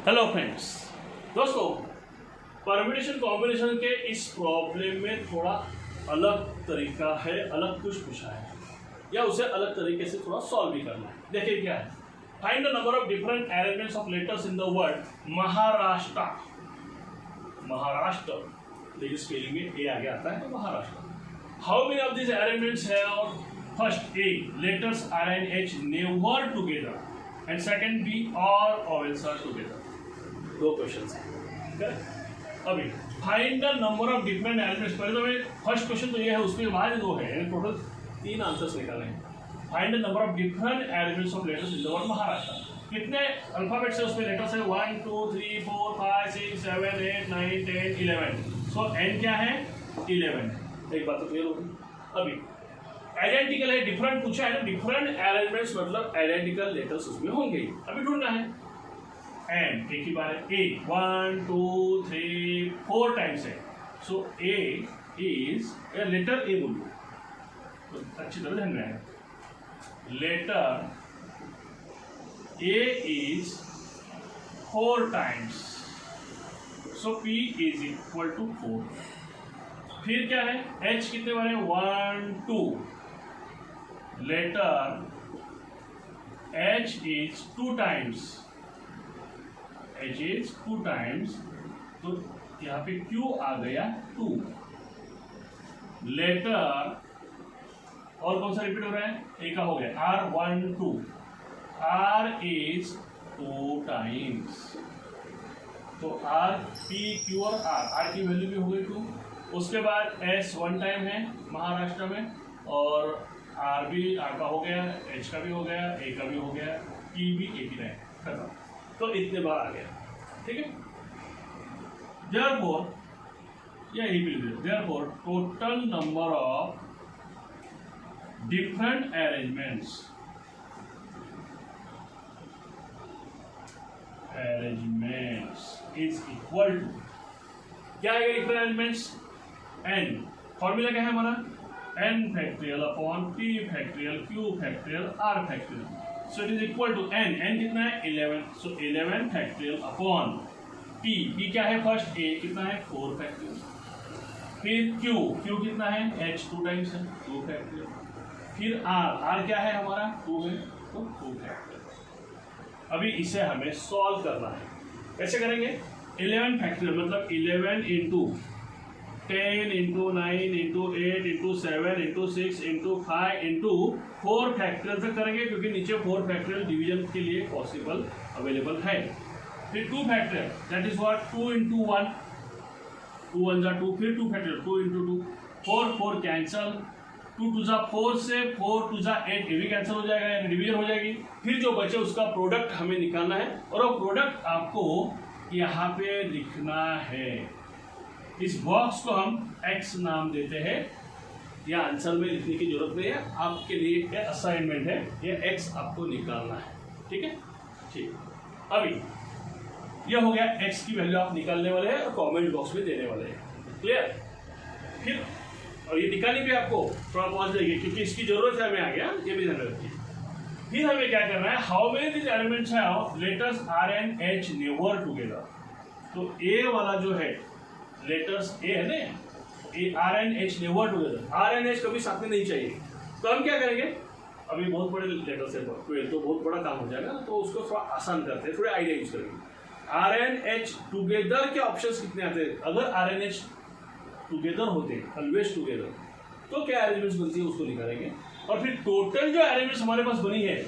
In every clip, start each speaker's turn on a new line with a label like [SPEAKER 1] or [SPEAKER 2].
[SPEAKER 1] Hello friends, दोस्तों permutation combination के इस प्रॉब्लम में थोड़ा अलग तरीका है, अलग कुछ पूछा है या उसे अलग तरीके से थोड़ा सॉल्व भी करना है। देखिए क्या है, find the number of different arrangements of letters in the word Maharashtra. Maharashtra लेकिन स्पेलिंग में ए आगे आता है तो Maharashtra. How many of this arrangements have first A letters R and H never together and second B all vowels are together. दो question है। अभी find the number of different elements. पहले तो मैं फर्स्ट क्वेश्चन तो ये है, उसमें बाद दो है, टोटल 3 आंसर्स निकाले हैं। Find the number of different elements of letters in the word Maharashtra. कितने अल्फाबेट से उसमें लेटर्स है? 1 2 3 4 5 6 7 8 9 10 11। सो एन क्या है? 11। एक बात तो क्लियर होगी। अभी आइडेंटिकल है, डिफरेंट पूछा है ना, डिफरेंट अरेंजमेंट्स मतलब आइडेंटिकल लेटर्स उसमें होंगे। अभी ढूंढना है एंड एक ही बार है। ए 1 2 3 4 टाइम्स है। सो ए इज लेटर ए बोलो तो अच्छी तरह ध्यान में आएगा। Letter A is 4 times, so P is equal to 4। फिर क्या है? एच कितने बार है? 1 2। Letter H is 2 times, H is 2 times, तो यहाँ पे क्यू आ गया 2। लेटर और कौन सा रिपीट हो रहा है? ए का हो गया आर 1 2। आर इज 2 टाइम्स, तो आर पी क्यू और आर की वैल्यू भी हो गई 2। उसके बाद एस 1 टाइम है महाराष्ट्र में, और आर भी आर का हो गया, एच का भी हो गया, ए का भी हो गया, पी भी एक ही रहे, खत्म। तो इतने बार आ गया, ठीक है। Therefore, यही बिल्कुल, therefore total number of different arrangements is equal to क्या है? different arrangements n। फॉर्मूला क्या है हमारा? n factorial upon p factorial q factorial r factorial. So it is equal to n कितना है? 11। So 11 फैक्टोरियल अपॉन p क्या है? First a कितना है? 4 फैक्टोरियल। फिर q कितना है? h 2 टाइम्स है, 2 फैक्टोरियल। फिर r क्या है हमारा? 2 है, तो 2 फैक्टोरियल। अभी इसे हमें सॉल्व करना है। कैसे करेंगे? 11 फैक्टोरियल मतलब 11 into 10 into 9 into 8 into 7 into 6 into 5 into 4 factorial तक करेंगे, क्योंकि नीचे 4 फैक्टोरियल डिवीजन के लिए पॉसिबल अवेलेबल है। फिर 2 factorial, that is what 2 into 1, 2 1 जा 2, फिर 2 फैक्टोरियल 2 इंटू 2, 4 4 कैंसल, 2 2 जा 4 से 4 2 जा 8, ये भी कैंसिल हो जाएगा, यानी डिवीजन हो जाएगी। फिर जो बचे उसका प्रोडक्ट हमें निकालना है, और वो प्रोडक्ट आपको यहाँ पे लिखना है। इस बॉक्स को हम x नाम देते हैं, या आंसर में लिखने की जरूरत नहीं है, आपके लिए ये असाइनमेंट है, ये x आपको निकालना है, ठीक है। ठीक, अभी ये हो गया, x की वैल्यू आप निकालने वाले हैं और कमेंट बॉक्स में देने वाले हैं, क्लियर। फिर और ये निकालनी भी आपको थोड़ा पहुंच जाएगी, क्योंकि इसकी जरूरत है हमें आगे, ये भी ध्यान रखिए। फिर हमें क्या करना है? How many this elements have letters R and H never together. तो ए वाला जो है लेटर्स ए है ना, A R and H never together, R and H कभी साथ में नहीं चाहिए। तो हम क्या करेंगे? अभी बहुत बड़े लेटर्स है, 12 तो बहुत बड़ा काम हो जाएगा, तो उसको थोड़ा आसान करते हैं, थोड़े आइडिया यूज करेंगे। आर एंड एच टुगेदर के ऑप्शंस कितने आते हैं? अगर आर एंड एच टुगेदर होते, ऑलवेज टुगेदर, तो क्या अरेंजमेंट्स बनती है उसको निकालेंगे। और फिर टोटल जो अरेंजमेंट्स हमारे पास बनी है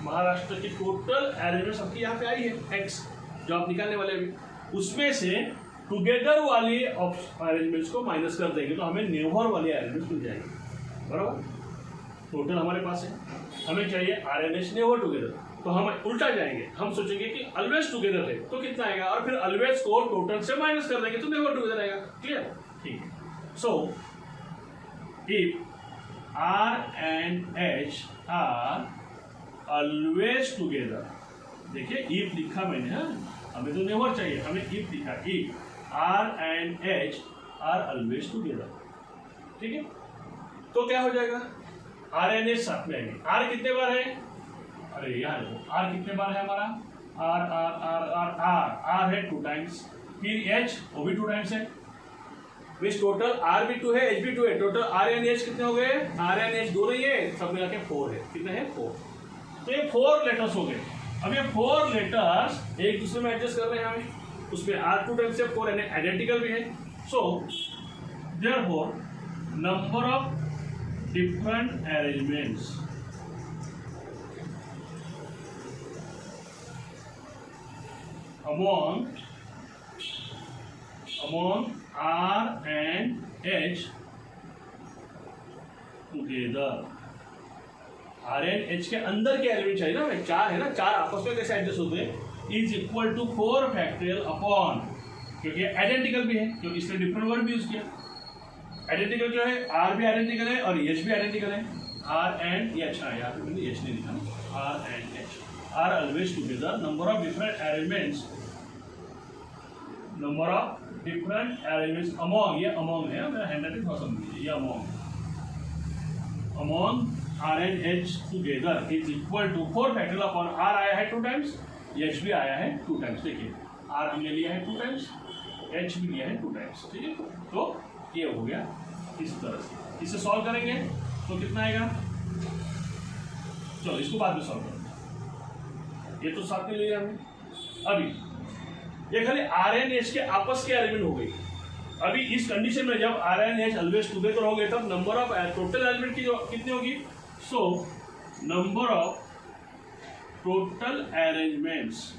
[SPEAKER 1] महाराष्ट्र की, टोटल अरेंजमेंट्स आपकी यहाँ पे आई है एक्स, जो आप निकालने वाले अभी, उसमें से टुगेदर वाली अरेंजमेंट्स को माइनस कर देंगे, तो हमें नेवर वाली अरेंजमेंट्स मिल जाएगी, बराबर। टोटल हमारे पास है, हमें चाहिए R and H never together, तो हम उल्टा जाएंगे, हम सोचेंगे कि ऑलवेज टुगेदर है तो कितना आएगा, और फिर ऑलवेज को टोटल से माइनस कर देंगे तो नेवर टुगेदर आएगा, क्लियर। ठीक है। So if R and H are always together, देखिए इफ लिखा मैंने, हाँ हमें तो नेवर चाहिए, हमें इफ लिखा, if R and H are always together, ठीक है। तो क्या हो जाएगा? R and H साथ में आएंगे। R कितने बार है? अरे यार R कितने बार है हमारा? R R R R R R है 2 टाइम्स, फिर एच वो भी 2 टाइम्स है, मीन्स टोटल आर भी 2 है, एच भी 2 है, टोटल आर एन एच कितने हो गए, आर एन एच 2 नहीं है, सब मिला के 4 है, कितने हैं 4। तो ये 4 लेटर्स हो गए। अब ये 4 लेटर्स एक दूसरे में एडजस्ट कर रहे हैं हमें, उसमें आर 2 टाइम्स से 4 यानी आइडेंटिकल भी है। So therefore number of different arrangements among R and H together, R and H के अंदर के एलिमेंट चाहिए ना, हमें 4 है ना, 4 आपस में कैसे एडजस्ट होते हैं, is equal to 4 factorial upon, क्योंकि आइडेंटिकल भी है, क्योंकि इसने डिफरेंट वर्ड भी यूज किया। आइडेंटिकल जो है, R भी आइडेंटिकल है और H भी आइडेंटिकल है, R and H, यहाँ पे मैंने H नहीं लिखा ना, R and H are always together, number of different arrangements among, ये among है, मेरा हैंडराइटिंग थोड़ा समझिए, ये among R and H together is equal to 4 factorial upon R आया है 2 टाइम्स, H भी आया है 2 टाइम्स। देखिए R हमने लिया है 2 टाइम्स, H भी लिया है 2 टाइम्स, ठीक है। तो ये हो गया इस तरह से, इसे सॉल्व करेंगे तो कितना आएगा, चलो इसको बाद में सॉल्व करेंगे, ये तो साथ में लिया हमने। अभी ये खाली आर एन एच के आपस के एलिमेंट हो गई। अभी इस कंडीशन में जब R and H always together हो गए तब नंबर ऑफ टोटल एलिमेंट की कितनी होगी, so number of total arrangements,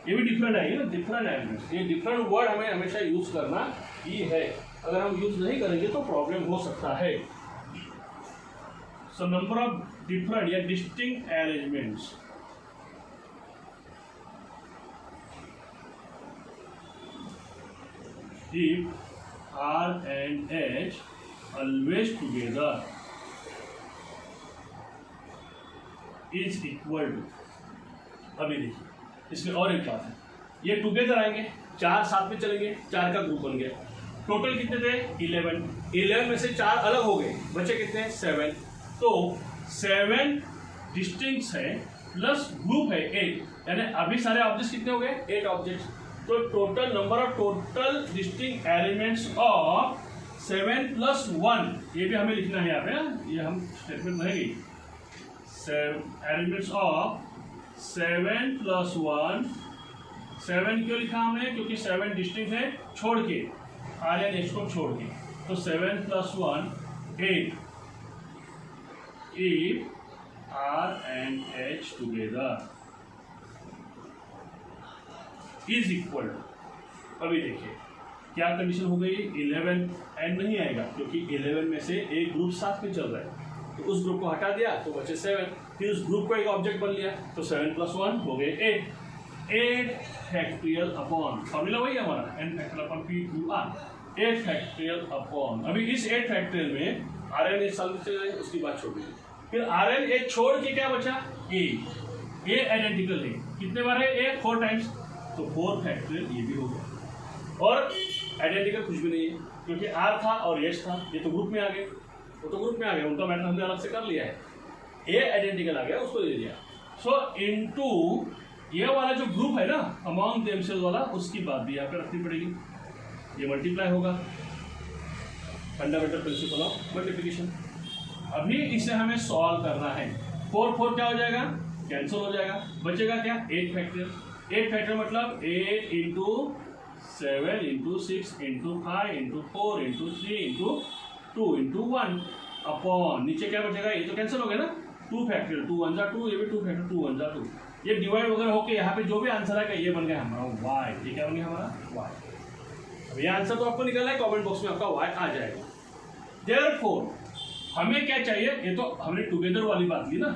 [SPEAKER 1] ये भी डिफरेंट आएगी ना, डिफरेंट एलिमेंट्स, ये डिफरेंट वर्ड हमें हमेशा यूज करना ही है, अगर हम यूज नहीं करेंगे तो प्रॉब्लम हो सकता है। सो नंबर ऑफ डिफरेंट या distinct arrangements if R and H always together is equal to, अभी देखिए इसमें और एक बात है, ये टुगेदर आएंगे, 4 साथ में चलेंगे, 4 का ग्रुप बन गया, टोटल कितने थे 11 में से 4 अलग हो गए, बचे कितने 7, तो 7 डिस्टिंक्ट है प्लस ग्रुप है 8, यानी अभी सारे ऑब्जेक्ट्स कितने हो गए 8 ऑब्जेक्ट्स। तो total number of total distinct elements of 7 plus 1, ये भी हमें लिखना है यहाँ पे, ये हम स्टेटमेंट रहेगी, एलिमेंट्स ऑफ 7 प्लस 1, 7 क्यों लिखा हमने, क्योंकि 7 डिस्टिंक्ट है छोड़ के, आर एन एच को छोड़ के, तो 7 plus 1 8 if R and H together is equal to, अभी देखिए क्या कंडीशन हो गई, 11 एंड नहीं आएगा क्योंकि 11 में से एक ग्रुप साथ में चल रहा है, तो उस ग्रुप को हटा दिया तो बचे 7, फिर उस ग्रुप को एक ऑब्जेक्ट बन लिया, तो 7 प्लस 1 हो गए 8 फैक्टोरियल अपॉन, फॉर्मूला वही हमारा n factorial upon p q r, 8 factorial upon, अभी इस 8 फैक्टोरियल में आर एन एच साल चले जाए, उसकी बात छोड़ दीजिए, फिर आर एन एच छोड़ के क्या बचा ए आइडेंटिकल है, कितने बार है ए 4 टाइम्स, तो 4 फैक्टोरियल ये भी हो गया, और आइडेंटिकल कुछ भी नहीं है क्योंकि आर था और एच था, ये तो ग्रुप में आ गए, वो तो ग्रुप में आ गए, उनका मैटर हमने अलग से कर लिया है, ए आइडेंटिकल आ गया उसको ले लिया। सो इनटू ये वाला जो ग्रुप है ना अमॉन्ग देमसेल्व्स वाला, उसकी बात भी यहाँ पे रखनी पड़ेगी, ये मल्टीप्लाई होगा, फंडामेंटल प्रिंसिपल ऑफ मल्टीप्लिकेशन। अभी इसे हमें सॉल्व करना है, 4 क्या हो जाएगा, कैंसिल हो जाएगा, बचेगा क्या 8 फैक्टोरियल, 8 फैक्टोरियल मतलब 8 into 7 into 6 into 5 into 4 into 3 into 2 into 1 upon, नीचे क्या बचेगा, ये तो कैंसिल हो गया ना, 2 फैक्टोरियल, 2 1 जा 2, ये भी 2 फैक्टोरियल, 2 1 जा 2, ये डिवाइड वगैरह होके यहाँ पे जो भी आंसर आएगा ये बन गया हमारा y, ये क्या बन गया हमारा y। अब ये आंसर तो आपको निकलना है, कमेंट बॉक्स में आपका y आ जाएगा। देयरफॉर हमें क्या चाहिए, ये तो हमने टुगेदर वाली बात की ना,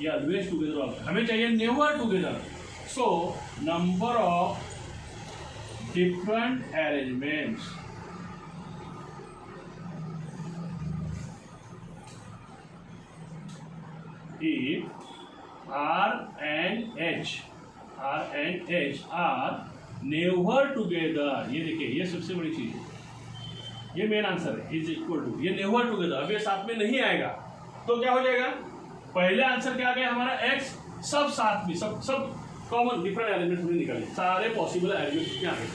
[SPEAKER 1] ये ऑलवेज टुगेदर वाला, हमें चाहिए never together. So number of different arrangements if R and H are never together, ये देखिए ये सबसे बड़ी चीज है, ये मेन आंसर है, इज इक्वल टू, ये नेवर टुगेदर, अब ये साथ में नहीं आएगा तो क्या हो जाएगा, पहले आंसर क्या आ गया हमारा x, सब साथ में सब कॉमन डिफरेंट एलिमेंट हमने निकाले, सारे पॉसिबल एलिमेंट में आ गए।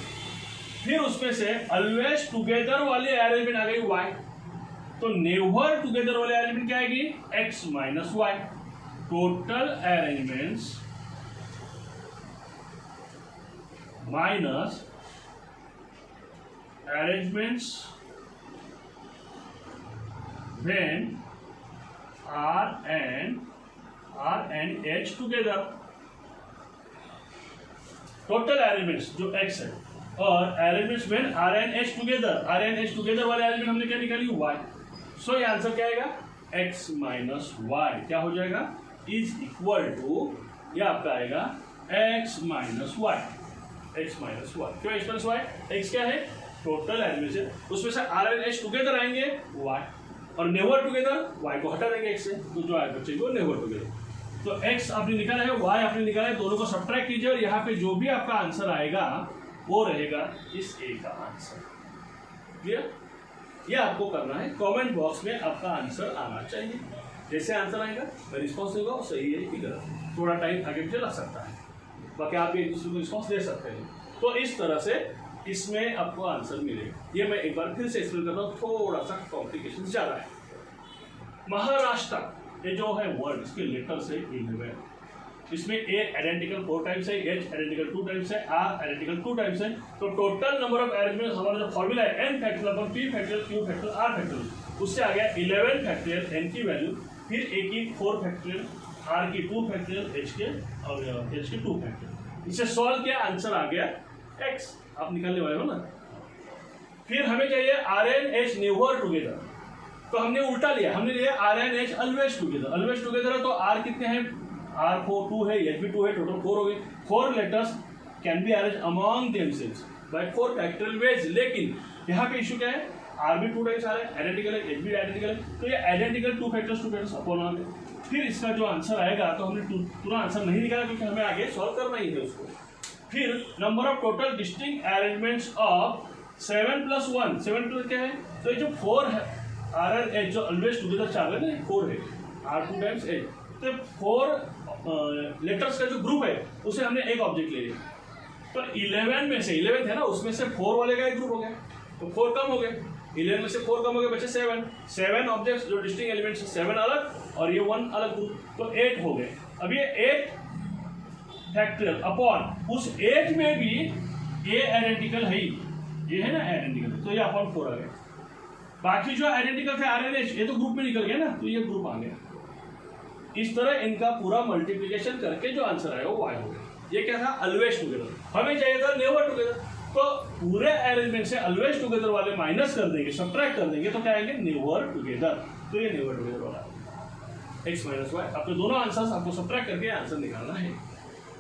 [SPEAKER 1] फिर उसमें से ऑलवेज टुगेदर वाले एलिमेंट आ गई y, तो नेवर टुगेदर वाले एलिमेंट क्या आएगी x minus y। Total arrangements minus arrangements when R and H together। Total arrangements जो x है और arrangements when R and H together वाले एलिमेंट हमने क्या निकाली y। सो ये आंसर क्या आएगा x माइनस y क्या हो जाएगा इज इक्वल टू, ये आपका आएगा x माइनस वाई। क्यों x माइनस वाई? x क्या है टोटल एलिमेंट्स है, उसमें से R and H टुगेदर आएंगे y, और नेवर टुगेदर y को हटा देंगे x से, तो जो आएगा चाहिए वो नेवर टुगेदर। तो x आपने निकाला है, y आपने निकाला है, दोनों को सब्ट्रैक्ट कीजिए और यहाँ पे जो भी आपका आंसर आएगा वो रहेगा इस a का आंसर। क्लियर? ये आपको करना है, कमेंट बॉक्स में आपका आंसर आना चाहिए। जैसे आंसर आएगा मैं रिस्पॉन्स दूंगा, सही है कि गलत, थोड़ा टाइम आगे पीछे लग सकता है, बाकी आप एक दूसरे को रिस्पॉन्स दे सकते हैं। तो इस तरह से इसमें आपको आंसर मिलेगा। ये मैं एक बार फिर से एक्सप्लेन करता हूँ, थोड़ा सा कॉम्प्लिकेशन ज़्यादा है। महाराष्ट्र ये जो है वर्ड, इसके लेटर से 11, इसमें A आइडेंटिकल 4 टाइम्स है, H आइडेंटिकल 2 टाइम्स है, R आइडेंटिकल 2 टाइम्स है। तो टोटल नंबर ऑफ अरेंजमेंट हमारा जो फॉर्मूला है n factorial upon p factorial q factorial r factorial, उससे आ गया 11 फैक्टोरियल n की वैल्यू, फिर A की 4 फैक्टोरियल, R की 2 फैक्टोरियल, H के और H के 2 फैक्टोरियल। इसे सॉल्व किया, आंसर आ गया x, आप निकालने वाले हो ना। फिर हमें चाहिए R and H never together, तो हमने उल्टा लिया, हमने लिया R and H always together है। तो R कितने हैं, R 2 है, H भी 2 है, टोटल 4 हो गए। 4 letters can be arrange among themselves by 4 factorial ways. लेकिन यहाँ पे इशू क्या है, R भी 2 टाइम्स आ रहा है, आइडेंटिकल है, H भी आइडेंटिकल है, तो ये आइडेंटिकल 2 फैक्टर्स अपॉन आ गए। फिर इसका जो आंसर आएगा, तो हमने पूरा आंसर नहीं निकाला क्योंकि हमें आगे सॉल्व करना ही है उसको। फिर number of total distinct arrangements of 7 plus 1, 7 plus क्या है, तो ये जो 4 है R and H जो ऑलवेज टुगेदर चाह रहे हैं 4 है, R 2 टाइम्स H, तो 4 लेटर्स का जो ग्रुप है उसे हमने एक ऑब्जेक्ट ले लिया। तो 11 में से 11 है ना, उसमें से 4 वाले का एक ग्रुप हो गया, तो 4 कम हो गए, 11 में से 4 कम हो गए, बचे 7 ऑब्जेक्ट्स जो डिस्टिंक्ट एलिमेंट्स, 7 अलग और ये 1 अलग ग्रुप, तो 8 हो गए। अब ये 8 फैक्टोरियल अपॉन उस 8 में भी A आइडेंटिकल है, ये है ना आइडेंटिकल, तो ये अपॉन 4 आ गया। बाकी जो आइडेंटिकल थे R and H, ये तो ग्रुप में निकल गया ना, तो ये ग्रुप आ गया। इस तरह इनका पूरा मल्टीप्लिकेशन करके जो आंसर आया वो y हो गया। ये क्या था, ऑलवेज टुगेदर, हमें चाहिए था नेवर टुगेदर। तो पूरे अरेंजमेंट से ऑलवेज टुगेदर वाले माइनस कर देंगे, सब्ट्रैक्ट कर देंगे, तो क्या आएंगे नेवर टुगेदर। तो ये नेवर टुगेदर वाला x माइनस वाई। आपको दोनों आंसर्स आपको सब्ट्रैक्ट करके आंसर निकालना है।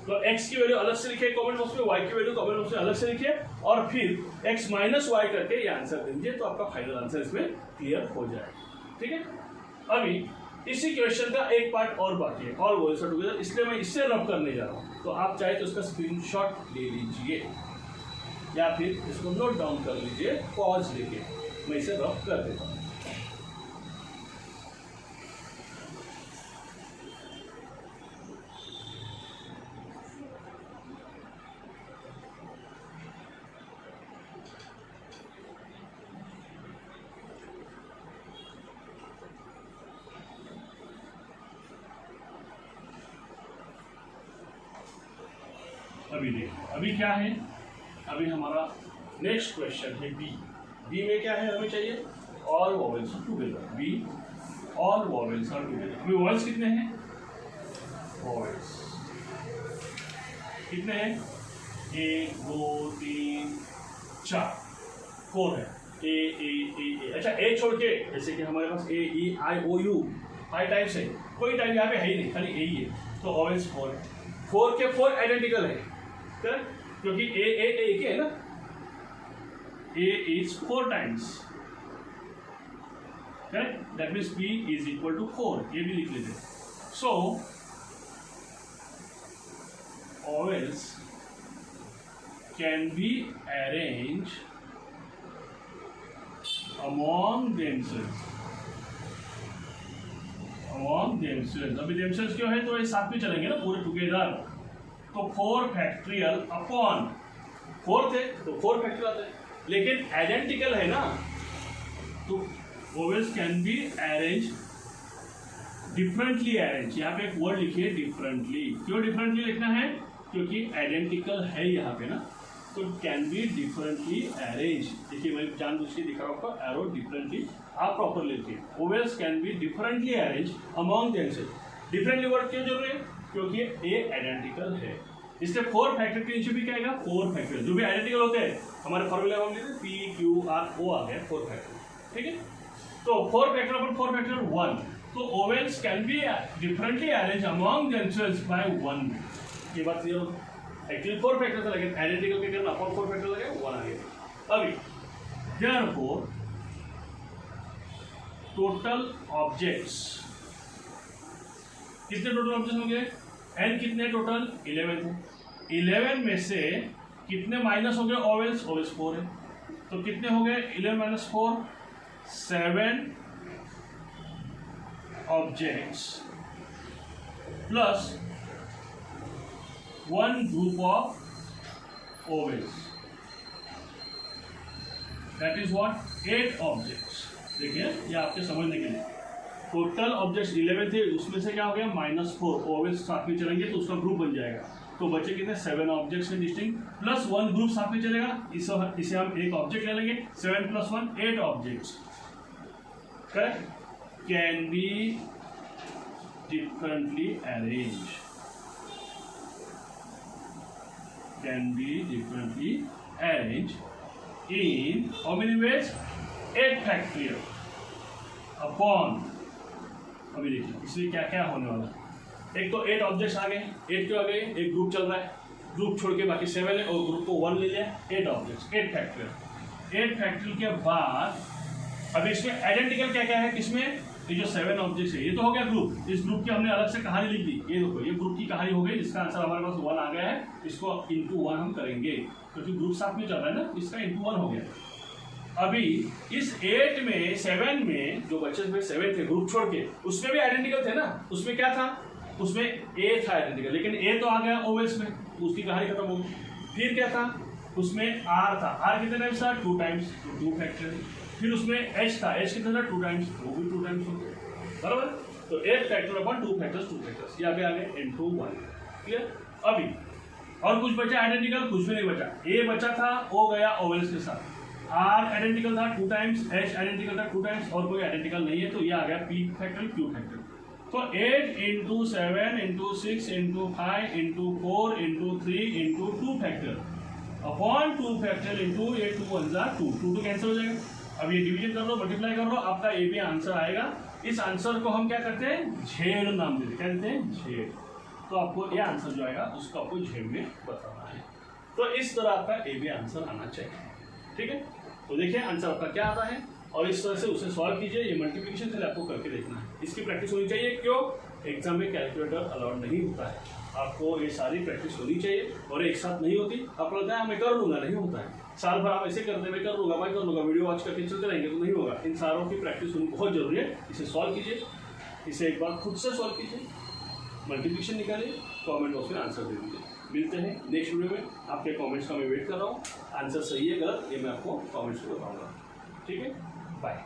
[SPEAKER 1] तो x की वैल्यू अलग से लिखिए कमेंट बॉक्स में, y की वैल्यू कमेंट बॉक्स में अलग से लिखिए, और फिर x माइनस वाई करके ये आंसर दीजिए, तो आपका फाइनल आंसर इसमें क्लियर हो जाएगा। ठीक है, अभी इसी क्वेश्चन का एक पार्ट और बाकी है, ऑल वॉइस आर टुगेदर, इसलिए मैं इससे रब करने जा रहा हूँ। तो आप चाहे तो इसका स्क्रीनशॉट ले लीजिए या फिर इसको नोट डाउन कर लीजिए, पॉज लेके मैं इसे रब कर देता हूँ। अभी देखो, अभी क्या है, अभी हमारा नेक्स्ट क्वेश्चन है बी में क्या है, हमें चाहिए all vowels are together. B all vowels are together. अभी वॉवेल्स कितने हैं, वॉवेल्स कितने हैं, 1 2 3 4 4 है, ए। अच्छा ए छोड़ के, जैसे कि हमारे पास ए ई आई ओ यू 5 टाइप्स है, कोई टाइप यहाँ पे है ही नहीं, खाली ए ही है, तो वॉवेल्स 4 है। 4 के 4 आइडेंटिकल है, करेक्ट, क्योंकि ए है ना, A is 4 times, correct? That means B is equal to 4. ये भी लिख लेते हैं। So vowels can be arranged among themselves among themselves. अभी देमसेल्व्स क्यों है, तो ये साथ में चलेंगे ना पूरे टुगेदर। तो 4 फैक्टोरियल अपॉन 4 थे तो 4 फैक्टोरियल आते हैं, लेकिन आइडेंटिकल है ना, तो vowels can be arrange differently arrange. यहाँ पे एक वर्ड लिखिए डिफरेंटली। क्यों डिफरेंटली लिखना है, क्योंकि आइडेंटिकल है यहाँ पे ना, तो कैन बी डिफरेंटली अरेंज। देखिए मैं जानबूझ के दिखा रहा हूँ आपको एरो डिफरेंटली, आप प्रॉपर लिखिए। Vowels can be differently arrange among themselves. Differently word क्यों जरूरी है, क्योंकि ये आइडेंटिकल है। इसलिए 4 फैक्टर के नीचे भी क्या आएगा, 4 फैक्टर। जो भी आइडेंटिकल होते हैं हमारे फॉर्मूला में हम लिखते हैं PQR O आ गया 4 फैक्टर, ठीक है। तो 4 फैक्टर अपॉन 4 फैक्टर 1। तो vowels can be differently arrange among themselves by 1। ये बात क्लियर हो। एक्चुअली 4 फैक्टर था, लेकिन आइडेंटिकल के कारण अपॉन 4 फैक्टर लगे 1 आ गया। अभी देयरफॉर टोटल ऑब्जेक्ट्स, कितने टोटल ऑब्जेक्ट्स होंगे, एन कितने टोटल 11 थे। 11 में से कितने माइनस हो गए ओवेल्स, ओवेल्स 4 है, तो कितने हो गए 11 minus 4, 7 objects plus 1 group of vowels, that is what 8 objects. देखिए ये आपके समझने के लिए, टोटल ऑब्जेक्ट्स 11 थे, उसमें से क्या हो गया -4 ओवेल्स साथ में चलेंगे तो उसका ग्रुप बन जाएगा। तो बचे कितने 7 ऑब्जेक्ट्स हैं डिस्टिंक्ट, प्लस 1 ग्रुप साथ में चलेगा, इसे हम एक ऑब्जेक्ट ले लेंगे। 7 + 1 8 objects, correct, can be differently arrange, can be differently arrange in how many ways, 8 factorial upon. अभी देखिए इसलिए क्या क्या होने वाला, एक तो 8 ऑब्जेक्ट्स आ गए, 8 क्यों आ गए, एक ग्रुप चल रहा है, ग्रुप छोड़ के बाकी 7 है और ग्रुप को 1 ले लिया, 8 ऑब्जेक्ट्स 8 फैक्टोरियल। 8 फैक्टोरियल के बाद अभी इसमें आइडेंटिकल क्या क्या है, किसमें, ये जो 7 ऑब्जेक्ट्स है, ये तो हो गया ग्रुप। इस ग्रुप की हमने अलग से कहानी लिख दी, ये देखो ये ग्रुप की कहानी हो गई, इसका आंसर हमारे पास 1 आ गया है। इसको × 1 हम करेंगे क्योंकि ग्रुप साथ में चल रहा है ना, इसका × 1 हो गया। अभी इस 8 में 7 में जो बच्चे में 7 थे ग्रुप छोड़ के, उसमें भी आइडेंटिकल थे ना, उसमें क्या था, उसमें A था आइडेंटिकल, लेकिन A तो आ गया ओवेल्स में, उसकी कहानी खत्म हो गई। फिर क्या था, उसमें R था, R कितने टाइम्स था 2 टाइम्स, तो 2 फैक्टर। फिर उसमें H था, H कितने था 2 टाइम्स, वो भी 2 टाइम्स हो गए, बराबर। तो 8 फैक्टर अपॉन 2 फैक्टर्स, ये आ गए × 1, क्लियर। अभी और कुछ बचा आइडेंटिकल, कुछ भी नहीं बचा। A बचा था, O गया ओवेल्स के साथ, R आइडेंटिकल था 2 टाइम्स, H आइडेंटिकल था 2 टाइम्स, और कोई आइडेंटिकल नहीं है, तो ये आ गया P फैक्टर Q फैक्टर। तो 8 × 7 × 6 × 5 × 4 × 3 × 2 फैक्टर अपॉन 2 फैक्टर × ये 2 1 जा 2, 2 कैंसिल हो जाएगा। अब ये डिवीजन कर लो, मल्टीप्लाई कर लो, आपका ये भी आंसर आएगा। इस आंसर को हम क्या करते हैं, झेड़ नाम देते हैं, क्या देते हैं, झेड़। तो आपको ये आंसर जो आएगा उसको आपको झेड़ में बताना है। तो इस तरह आपका ए भी आंसर आना चाहिए, ठीक है। तो देखिए आंसर आपका क्या आता है और इस तरह से उसे सॉल्व कीजिए। ये मल्टीप्लिकेशन पहले आपको करके देखना है, इसकी प्रैक्टिस होनी चाहिए। क्यों, एग्जाम में कैलकुलेटर अलाउड नहीं होता है, आपको ये सारी प्रैक्टिस होनी चाहिए और एक साथ नहीं होती। आप लगता है मैं कर लूँगा, नहीं होता है। साल भर आप ऐसे करते मैं कर लूँगा, मैं कर लूँगा, वीडियो वॉच करके चलते रहेंगे तो नहीं होगा। इन सारों की प्रैक्टिस होनी बहुत जरूरी है। इसे सॉल्व कीजिए, इसे एक बार खुद से सॉल्व कीजिए, मल्टीप्लिकेशन निकालिए, कॉमेंट बॉक्स में आंसर दे दीजिए। मिलते हैं नेक्स्ट वीडियो में। आपके कमेंट्स का मैं वेट कर रहा हूँ। आंसर सही है गलत ये मैं आपको कमेंट्स में बताऊँगा, ठीक है। बाय।